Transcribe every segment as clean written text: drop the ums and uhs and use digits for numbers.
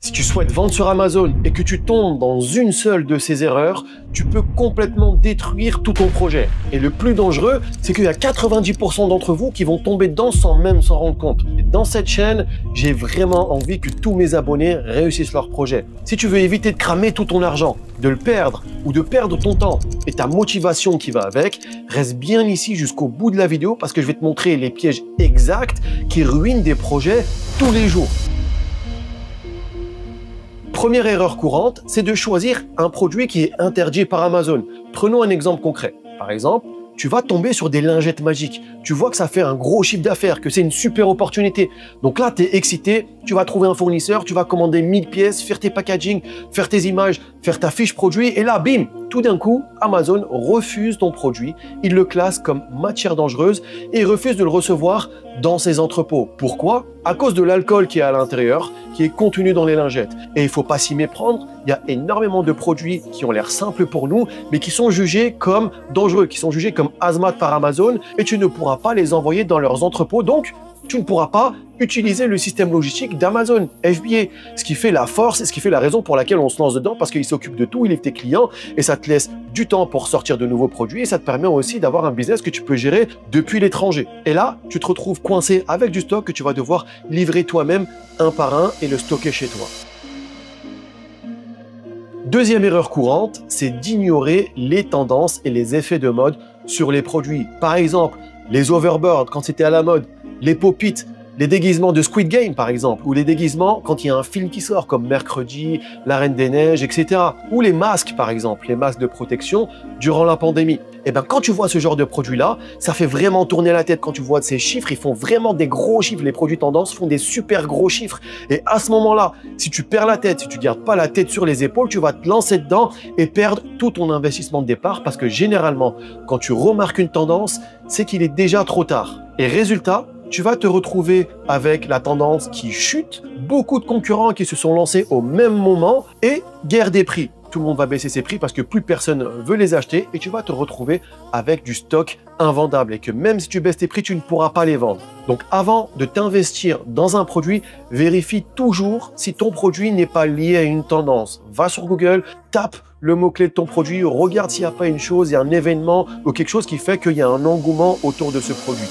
Si tu souhaites vendre sur Amazon et que tu tombes dans une seule de ces erreurs, tu peux complètement détruire tout ton projet. Et le plus dangereux, c'est qu'il y a 90% d'entre vous qui vont tomber dedans sans même s'en rendre compte. Et dans cette chaîne, j'ai vraiment envie que tous mes abonnés réussissent leur projet. Si tu veux éviter de cramer tout ton argent, de le perdre ou de perdre ton temps et ta motivation qui va avec, reste bien ici jusqu'au bout de la vidéo parce que je vais te montrer les pièges exacts qui ruinent des projets tous les jours. Première erreur courante, c'est de choisir un produit qui est interdit par Amazon. Prenons un exemple concret. Par exemple, tu vas tomber sur des lingettes magiques. Tu vois que ça fait un gros chiffre d'affaires, que c'est une super opportunité. Donc là, tu es excité, tu vas trouver un fournisseur, tu vas commander 1000 pièces, faire tes packaging, faire tes images, faire ta fiche produit. Et là, bim, tout d'un coup, Amazon refuse ton produit. Il le classe comme matière dangereuse et il refuse de le recevoir dans ses entrepôts. Pourquoi? À cause de l'alcool qui est à l'intérieur, qui est contenu dans les lingettes. Et il ne faut pas s'y méprendre. Il y a énormément de produits qui ont l'air simples pour nous, mais qui sont jugés comme dangereux, qui sont jugés comme hazmat par Amazon et tu ne pourras pas les envoyer dans leurs entrepôts. Donc, tu ne pourras pas utiliser le système logistique d'Amazon FBA. Ce qui fait la force et ce qui fait la raison pour laquelle on se lance dedans, parce qu'il s'occupe de tout, il est tes clients et ça te laisse du temps pour sortir de nouveaux produits et ça te permet aussi d'avoir un business que tu peux gérer depuis l'étranger. Et là, tu te retrouves coincé avec du stock que tu vas devoir livrer toi-même un par un et le stocker chez toi. Deuxième erreur courante, c'est d'ignorer les tendances et les effets de mode sur les produits. Par exemple, les overboards quand c'était à la mode, les pop-it, les déguisements de Squid Game par exemple, ou les déguisements quand il y a un film qui sort comme Mercredi, La Reine des Neiges, etc. Ou les masques par exemple, les masques de protection durant la pandémie. Et bien quand tu vois ce genre de produit-là, ça fait vraiment tourner la tête quand tu vois ces chiffres, ils font vraiment des gros chiffres, les produits tendance font des super gros chiffres. Et à ce moment-là, si tu perds la tête, si tu ne gardes pas la tête sur les épaules, tu vas te lancer dedans et perdre tout ton investissement de départ parce que généralement, quand tu remarques une tendance, c'est qu'il est déjà trop tard. Et résultat, tu vas te retrouver avec la tendance qui chute, beaucoup de concurrents qui se sont lancés au même moment et guerre des prix. Tout le monde va baisser ses prix parce que plus personne veut les acheter et tu vas te retrouver avec du stock invendable et que même si tu baisses tes prix, tu ne pourras pas les vendre. Donc avant de t'investir dans un produit, vérifie toujours si ton produit n'est pas lié à une tendance. Va sur Google, tape le mot-clé de ton produit, regarde s'il n'y a pas une chose, il y a un événement ou quelque chose qui fait qu'il y a un engouement autour de ce produit.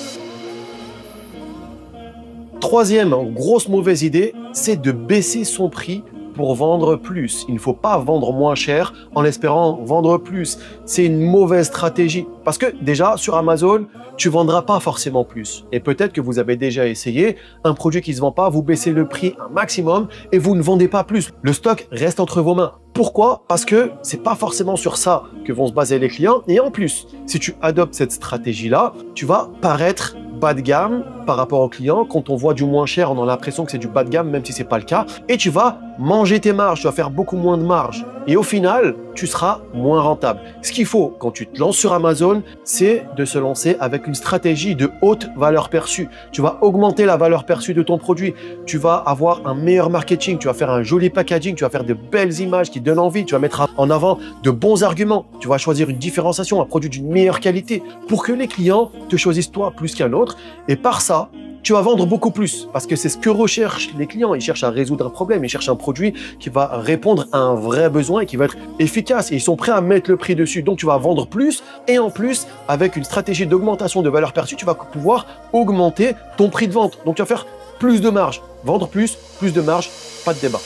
Troisième grosse mauvaise idée, c'est de baisser son prix pour vendre plus. Il ne faut pas vendre moins cher en espérant vendre plus. C'est une mauvaise stratégie parce que déjà sur Amazon, tu ne vendras pas forcément plus. Et peut-être que vous avez déjà essayé un produit qui ne se vend pas, vous baissez le prix un maximum et vous ne vendez pas plus. Le stock reste entre vos mains. Pourquoi? Parce que c'est pas forcément sur ça que vont se baser les clients. Et en plus, si tu adoptes cette stratégie-là, tu vas paraître bas de gamme par rapport aux clients. Quand on voit du moins cher, on a l'impression que c'est du bas de gamme, même si c'est pas le cas. Et tu vas manger tes marges, tu vas faire beaucoup moins de marge. Et au final, tu seras moins rentable. Ce qu'il faut quand tu te lances sur Amazon, c'est de se lancer avec une stratégie de haute valeur perçue. Tu vas augmenter la valeur perçue de ton produit. Tu vas avoir un meilleur marketing, tu vas faire un joli packaging, tu vas faire de belles images qui donnent envie, tu vas mettre en avant de bons arguments. Tu vas choisir une différenciation, un produit d'une meilleure qualité pour que les clients te choisissent toi plus qu'un autre. Et par ça, tu vas vendre beaucoup plus parce que c'est ce que recherchent les clients. Ils cherchent à résoudre un problème, ils cherchent un produit qui va répondre à un vrai besoin et qui va être efficace et ils sont prêts à mettre le prix dessus. Donc tu vas vendre plus et en plus, avec une stratégie d'augmentation de valeur perçue, tu vas pouvoir augmenter ton prix de vente. Donc tu vas faire plus de marge. Vendre plus de marge, pas de débat.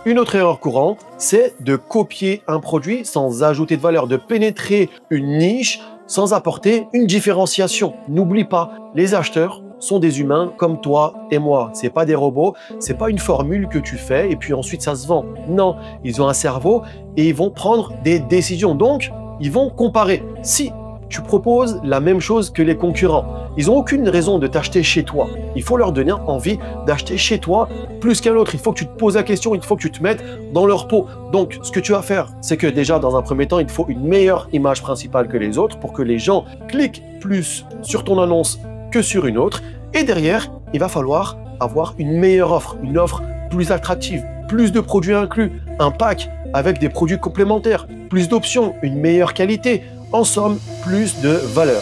Une autre erreur courante, c'est de copier un produit sans ajouter de valeur, de pénétrer une niche sans apporter une différenciation. N'oublie pas, les acheteurs sont des humains comme toi et moi. C'est pas des robots, c'est pas une formule que tu fais et puis ensuite ça se vend. Non, ils ont un cerveau et ils vont prendre des décisions. Donc, ils vont comparer. Si tu proposes la même chose que les concurrents, ils n'ont aucune raison de t'acheter chez toi. Il faut leur donner envie d'acheter chez toi plus qu'un autre. Il faut que tu te poses la question, il faut que tu te mettes dans leur peau. Donc, ce que tu vas faire, c'est que déjà, dans un premier temps, il te faut une meilleure image principale que les autres pour que les gens cliquent plus sur ton annonce que sur une autre. Et derrière, il va falloir avoir une meilleure offre, une offre plus attractive, plus de produits inclus, un pack avec des produits complémentaires, plus d'options, une meilleure qualité. En somme, plus de valeur.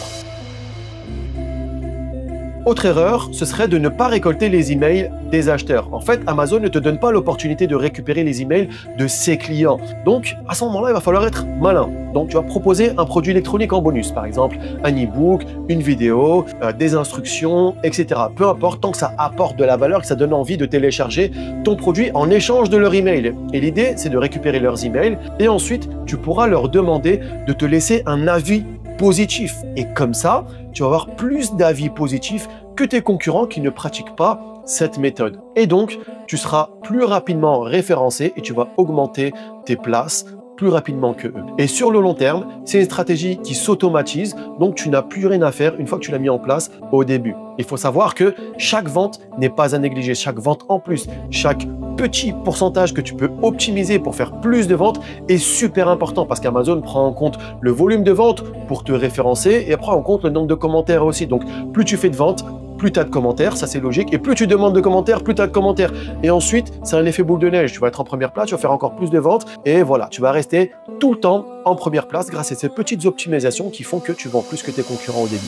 Autre erreur, ce serait de ne pas récolter les emails des acheteurs. En fait, Amazon ne te donne pas l'opportunité de récupérer les emails de ses clients. Donc, à ce moment-là, il va falloir être malin. Donc, tu vas proposer un produit électronique en bonus, par exemple un e-book, une vidéo, des instructions, etc. Peu importe, tant que ça apporte de la valeur, que ça donne envie de télécharger ton produit en échange de leur email. Et l'idée, c'est de récupérer leurs emails et ensuite, tu pourras leur demander de te laisser un avis positif. Et comme ça, tu vas avoir plus d'avis positifs que tes concurrents qui ne pratiquent pas cette méthode. Et donc, tu seras plus rapidement référencé et tu vas augmenter tes places plus rapidement que eux. Et sur le long terme, c'est une stratégie qui s'automatise, donc tu n'as plus rien à faire une fois que tu l'as mis en place au début. Il faut savoir que chaque vente n'est pas à négliger, chaque vente en plus, chaque petit pourcentage que tu peux optimiser pour faire plus de ventes est super important parce qu'Amazon prend en compte le volume de vente pour te référencer et prend en compte le nombre de commentaires aussi. Donc, plus tu fais de ventes, plus tu as de commentaires, ça c'est logique, et plus tu demandes de commentaires, plus tu as de commentaires. Et ensuite, c'est un effet boule de neige. Tu vas être en première place, tu vas faire encore plus de ventes, et voilà, tu vas rester tout le temps en première place grâce à ces petites optimisations qui font que tu vends plus que tes concurrents au début.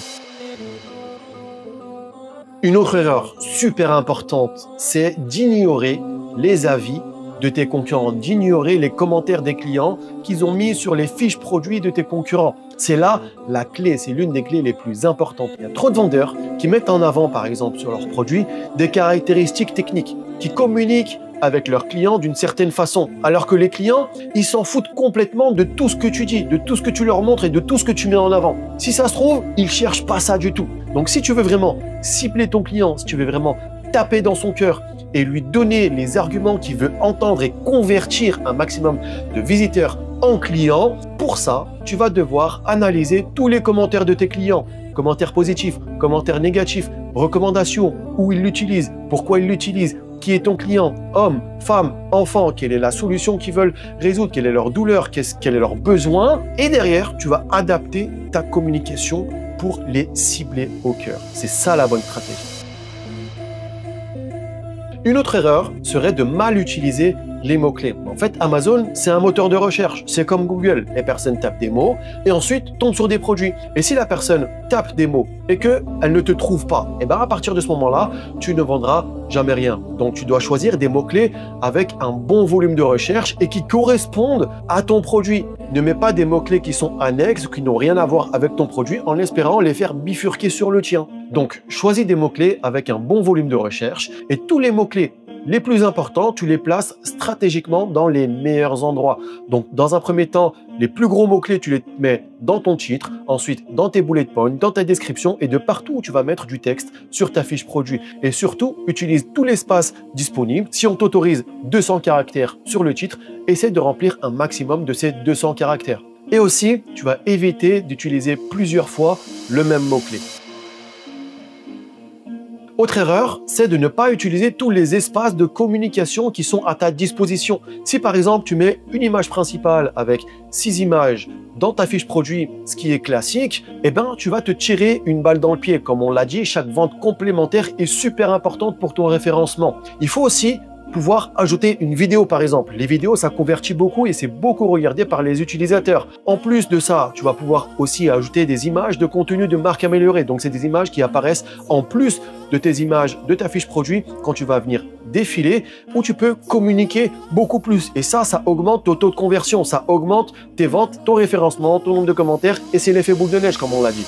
Une autre erreur super importante, c'est d'ignorer les avis de tes concurrents, d'ignorer les commentaires des clients qu'ils ont mis sur les fiches produits de tes concurrents. C'est là la clé, c'est l'une des clés les plus importantes. Il y a trop de vendeurs qui mettent en avant, par exemple, sur leurs produits, des caractéristiques techniques, qui communiquent avec leurs clients d'une certaine façon, alors que les clients, ils s'en foutent complètement de tout ce que tu dis, de tout ce que tu leur montres et de tout ce que tu mets en avant. Si ça se trouve, ils cherchent pas ça du tout. Donc si tu veux vraiment cibler ton client, si tu veux vraiment taper dans son cœur et lui donner les arguments qu'il veut entendre et convertir un maximum de visiteurs en clients, pour ça, tu vas devoir analyser tous les commentaires de tes clients. Commentaires positifs, commentaires négatifs, recommandations, où ils l'utilisent, pourquoi ils l'utilisent, qui est ton client, homme, femme, enfant, quelle est la solution qu'ils veulent résoudre, quelle est leur douleur, quel est leur besoin. Et derrière, tu vas adapter ta communication pour les cibler au cœur. C'est ça la bonne stratégie. Une autre erreur serait de mal utiliser les mots-clés. En fait, Amazon, c'est un moteur de recherche. C'est comme Google. Les personnes tapent des mots et ensuite tombent sur des produits. Et si la personne tape des mots et qu'elle ne te trouve pas, et ben à partir de ce moment-là, tu ne vendras jamais rien. Donc, tu dois choisir des mots-clés avec un bon volume de recherche et qui correspondent à ton produit. Ne mets pas des mots-clés qui sont annexes ou qui n'ont rien à voir avec ton produit en espérant les faire bifurquer sur le tien. Donc, choisis des mots-clés avec un bon volume de recherche et tous les mots-clés les plus importants, tu les places stratégiquement dans les meilleurs endroits. Donc, dans un premier temps, les plus gros mots-clés, tu les mets dans ton titre, ensuite dans tes bullet points, dans ta description et de partout où tu vas mettre du texte sur ta fiche produit. Et surtout, utilise tout l'espace disponible. Si on t'autorise 200 caractères sur le titre, essaie de remplir un maximum de ces 200 caractères. Et aussi, tu vas éviter d'utiliser plusieurs fois le même mot-clé. Autre erreur, c'est de ne pas utiliser tous les espaces de communication qui sont à ta disposition. Si par exemple, tu mets une image principale avec 6 images dans ta fiche produit, ce qui est classique, eh ben, tu vas te tirer une balle dans le pied. Comme on l'a dit, chaque vente complémentaire est super importante pour ton référencement. Il faut aussi pouvoir ajouter une vidéo par exemple. Les vidéos, ça convertit beaucoup et c'est beaucoup regardé par les utilisateurs. En plus de ça, tu vas pouvoir aussi ajouter des images de contenu de marque améliorée. Donc, c'est des images qui apparaissent en plus de tes images de ta fiche produit quand tu vas venir défiler où tu peux communiquer beaucoup plus. Et ça augmente ton taux de conversion, ça augmente tes ventes, ton référencement, ton nombre de commentaires et c'est l'effet boule de neige comme on l'a dit.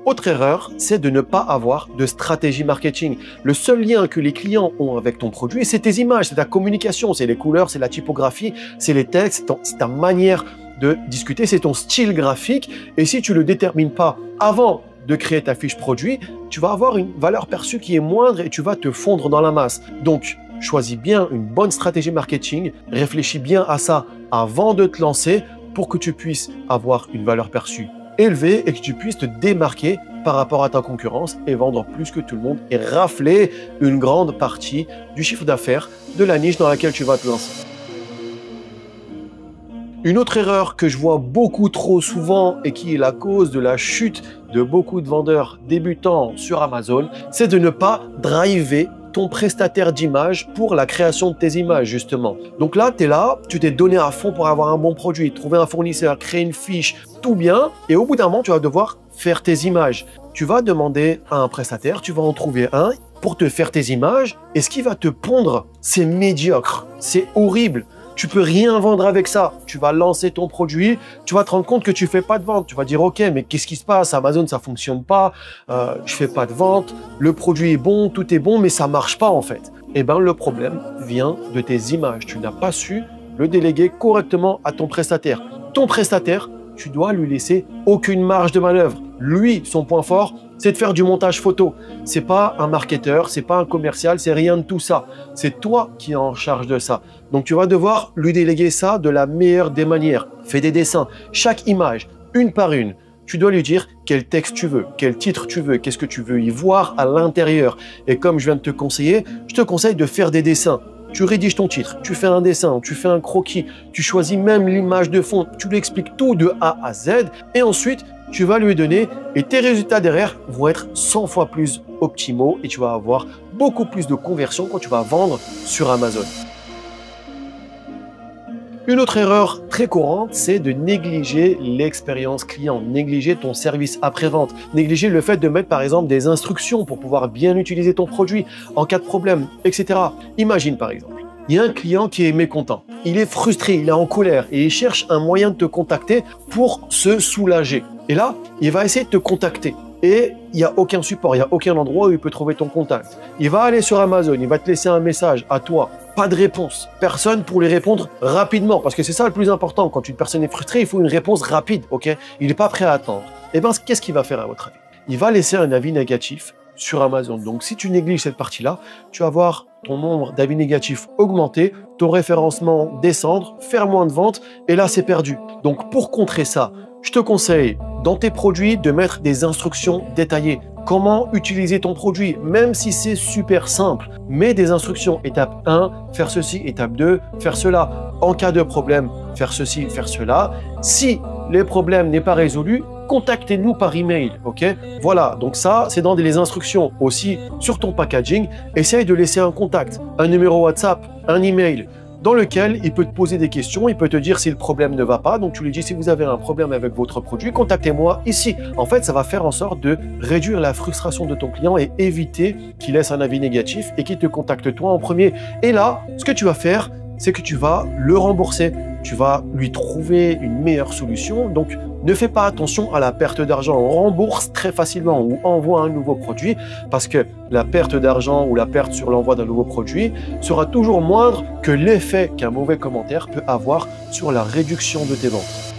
Autre erreur, c'est de ne pas avoir de stratégie marketing. Le seul lien que les clients ont avec ton produit, c'est tes images, c'est ta communication, c'est les couleurs, c'est la typographie, c'est les textes, c'est ta manière de discuter, c'est ton style graphique. Et si tu ne le détermines pas avant de créer ta fiche produit, tu vas avoir une valeur perçue qui est moindre et tu vas te fondre dans la masse. Donc, choisis bien une bonne stratégie marketing, réfléchis bien à ça avant de te lancer pour que tu puisses avoir une valeur perçue élevé et que tu puisses te démarquer par rapport à ta concurrence et vendre plus que tout le monde et rafler une grande partie du chiffre d'affaires de la niche dans laquelle tu vas te lancer. Une autre erreur que je vois beaucoup trop souvent et qui est la cause de la chute de beaucoup de vendeurs débutants sur Amazon, c'est de ne pas driver ton prestataire d'image pour la création de tes images, justement. Donc là, tu es là, tu t'es donné à fond pour avoir un bon produit, trouver un fournisseur, créer une fiche, tout bien. Et au bout d'un moment, tu vas devoir faire tes images. tu vas demander à un prestataire, tu vas en trouver un pour te faire tes images, et ce qui va te pondre, c'est médiocre, c'est horrible. Tu peux rien vendre avec ça. Tu vas lancer ton produit, tu vas te rendre compte que tu fais pas de vente. Tu vas dire, OK, mais qu'est-ce qui se passe? Amazon, ça fonctionne pas, je fais pas de vente, le produit est bon, tout est bon, mais ça marche pas en fait. Eh bien, le problème vient de tes images. Tu n'as pas su le déléguer correctement à ton prestataire. Ton prestataire, tu dois lui laisser aucune marge de manœuvre. Lui, son point fort, c'est de faire du montage photo. C'est pas un marketeur, c'est pas un commercial, c'est rien de tout ça. C'est toi qui es en charge de ça. Donc tu vas devoir lui déléguer ça de la meilleure des manières. Fais des dessins. Chaque image, une par une, tu dois lui dire quel texte tu veux, quel titre tu veux, qu'est-ce que tu veux y voir à l'intérieur. Et comme je viens de te conseiller, je te conseille de faire des dessins. Tu rédiges ton titre, tu fais un dessin, tu fais un croquis, tu choisis même l'image de fond, tu lui expliques tout de A à Z et ensuite tu vas lui donner et tes résultats derrière vont être 100 fois plus optimaux et tu vas avoir beaucoup plus de conversion quand tu vas vendre sur Amazon. Une autre erreur très courante, c'est de négliger l'expérience client, négliger ton service après-vente, négliger le fait de mettre par exemple des instructions pour pouvoir bien utiliser ton produit en cas de problème, etc. Imagine par exemple, il y a un client qui est mécontent, il est frustré, il est en colère et il cherche un moyen de te contacter pour se soulager. Et là, il va essayer de te contacter. Et il n'y a aucun support, il n'y a aucun endroit où il peut trouver ton contact. Il va aller sur Amazon, il va te laisser un message à toi. Pas de réponse. Personne pour lui répondre rapidement. Parce que c'est ça le plus important. Quand une personne est frustrée, il faut une réponse rapide. Ok? Il n'est pas prêt à attendre. Et bien, qu'est-ce qu'il va faire à votre avis? Il va laisser un avis négatif sur Amazon. Donc, si tu négliges cette partie-là, tu vas voir ton nombre d'avis négatifs augmenter, ton référencement descendre, faire moins de ventes. Et là, c'est perdu. Donc, pour contrer ça, je te conseille dans tes produits de mettre des instructions détaillées. Comment utiliser ton produit, même si c'est super simple. Mets des instructions. Étape 1, faire ceci. Étape 2, faire cela. En cas de problème, faire ceci, faire cela. Si les problèmes n'est pas résolu, contactez-nous par email. Ok? Voilà, donc ça, c'est dans les instructions. Aussi, sur ton packaging, essaye de laisser un contact, un numéro WhatsApp, un email, dans lequel il peut te poser des questions, il peut te dire si le problème ne va pas. Donc tu lui dis si vous avez un problème avec votre produit, contactez-moi ici. En fait, ça va faire en sorte de réduire la frustration de ton client et éviter qu'il laisse un avis négatif et qu'il te contacte toi en premier. Et là, ce que tu vas faire, c'est que tu vas le rembourser. Tu vas lui trouver une meilleure solution. Donc, ne fais pas attention à la perte d'argent. On rembourse très facilement ou envoie un nouveau produit parce que la perte d'argent ou la perte sur l'envoi d'un nouveau produit sera toujours moindre que l'effet qu'un mauvais commentaire peut avoir sur la réduction de tes ventes.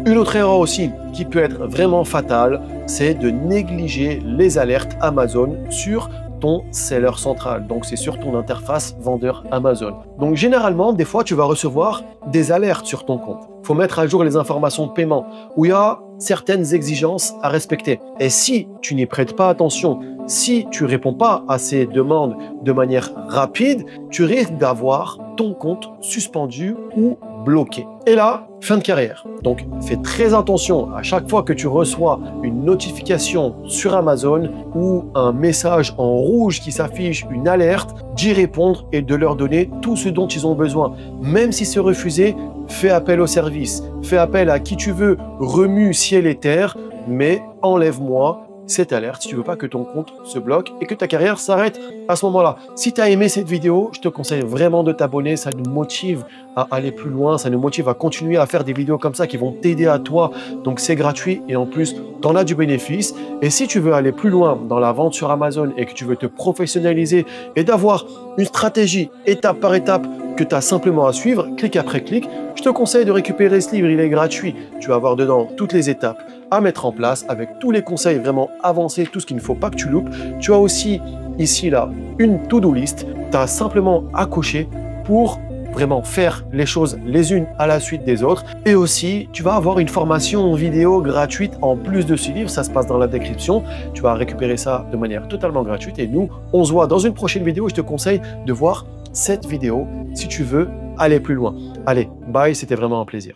Une autre erreur aussi qui peut être vraiment fatale, c'est de négliger les alertes Amazon sur ton seller central. Donc, c'est sur ton interface vendeur Amazon. Donc, généralement, des fois, tu vas recevoir des alertes sur ton compte. Il faut mettre à jour les informations de paiement où il y a certaines exigences à respecter. Et si tu n'y prêtes pas attention, si tu ne réponds pas à ces demandes de manière rapide, tu risques d'avoir ton compte suspendu ou bloqué. Et là, fin de carrière. Donc, fais très attention à chaque fois que tu reçois une notification sur Amazon ou un message en rouge qui s'affiche, une alerte, d'y répondre et de leur donner tout ce dont ils ont besoin. Même si c'est refusé, fais appel au service, fais appel à qui tu veux, remue ciel et terre, mais enlève-moi cette alerte si tu veux pas que ton compte se bloque et que ta carrière s'arrête à ce moment-là. Si tu as aimé cette vidéo, je te conseille vraiment de t'abonner, ça nous motive à aller plus loin, ça nous motive à continuer à faire des vidéos comme ça qui vont t'aider à toi. Donc c'est gratuit et en plus, tu en as du bénéfice. Et si tu veux aller plus loin dans la vente sur Amazon et que tu veux te professionnaliser et d'avoir une stratégie étape par étape que tu as simplement à suivre, clic après clic, je te conseille de récupérer ce livre, il est gratuit. Tu vas avoir dedans toutes les étapes à mettre en place avec tous les conseils vraiment avancés, tout ce qu'il ne faut pas que tu loupes. Tu as aussi ici là une to-do list, tu as simplement à cocher pour vraiment faire les choses les unes à la suite des autres. Et aussi, tu vas avoir une formation vidéo gratuite en plus de ce livre, ça se passe dans la description. Tu vas récupérer ça de manière totalement gratuite et nous, on se voit dans une prochaine vidéo. Je te conseille de voir cette vidéo si tu veux aller plus loin. Allez, bye, c'était vraiment un plaisir.